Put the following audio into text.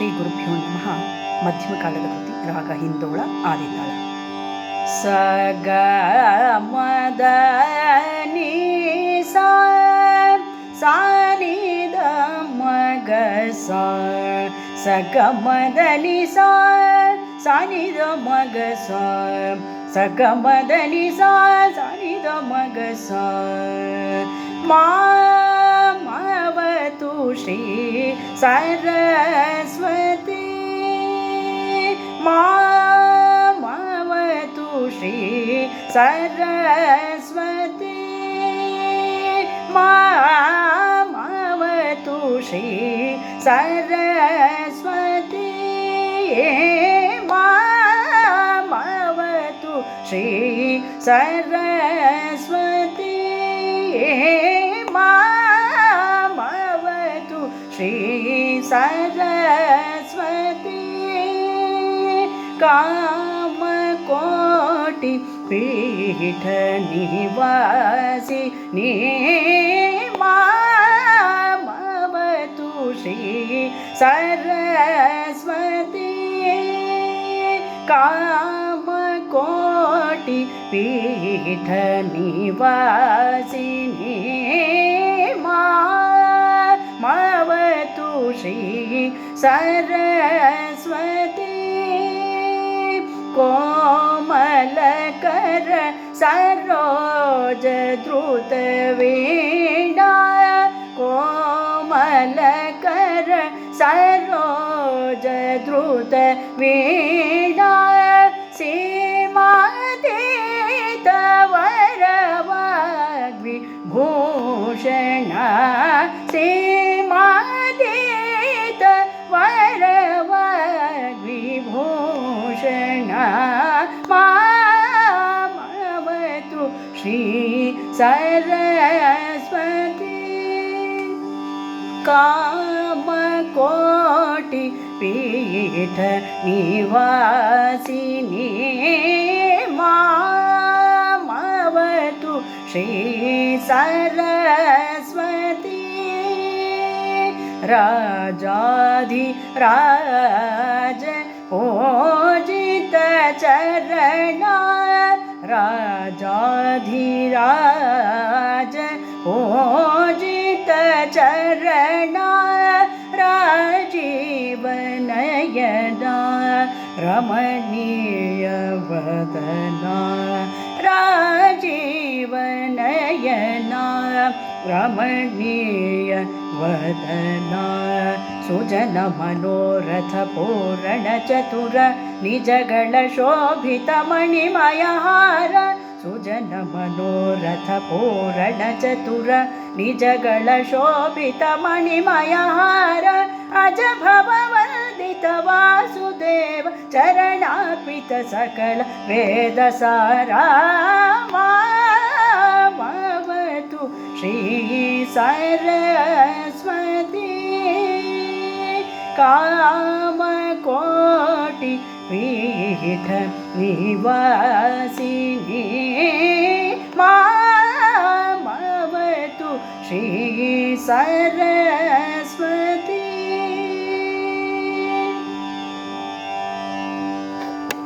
ಶ್ರೀ ಗುರುಭ್ಯೋ ನಮಃ. ಮಧ್ಯಮಕಾಲದ ಕೃತಿ ರಾಗ ಹಿಂದೋಳ ಆದಿತಾಳ. ಸ ಗ ಮ ದ ನಿ ಸ ಸ ನಿ ದ ಮ ಗ ಸ ಸ ಗ ಮ ದ ನಿ ಸ ಸ ನಿ ದ ಮ ಗ ಸ ಸ ಗ ಮ ದ ನಿ ಸ ಸ ನಿ ದ ಮ ಗ ಸ ಮಾವತು ಶ್ರೀ सरस्वती मावतु श्री सरस्वती मावतु श्री सरस्वती मावतु श्री सरस्वती श्री सरस्वती कामकोटि पीठ निवासिनी मावतु श्री सरस्वती कामकोटि पीठ निवासिनी मावतु श्री सरस्वती कोमलकर सरोज द्रुत वीणा कोमलकर सरोज द्रुत वीणा सीमातीत वरवाग्विभूषण सीमातीत वरवाग्विभूषण मावतु श्री सरस्वती कामकोटि पीठ निवासिनी मावतु श्री सरस्वती राजाधिराज पूजित चरण राजाधिराज पूजित चरण राजीव नयना रमणीय वदना राजीव नयना रमणीय वदना सुजन मनोरथ पूर्ण चतुर निजगळ शोभित मणिमय हार सुजन मनोरथ पूर्ण चतुर निजगळ शोभित मणिमय हार अज भववन्दित वासुदेव चरणार्पित सकल वेद सारा मावतु श्री सरस्वती कामकोटि पीठ निवासिनी मावतु श्री सरस्वती।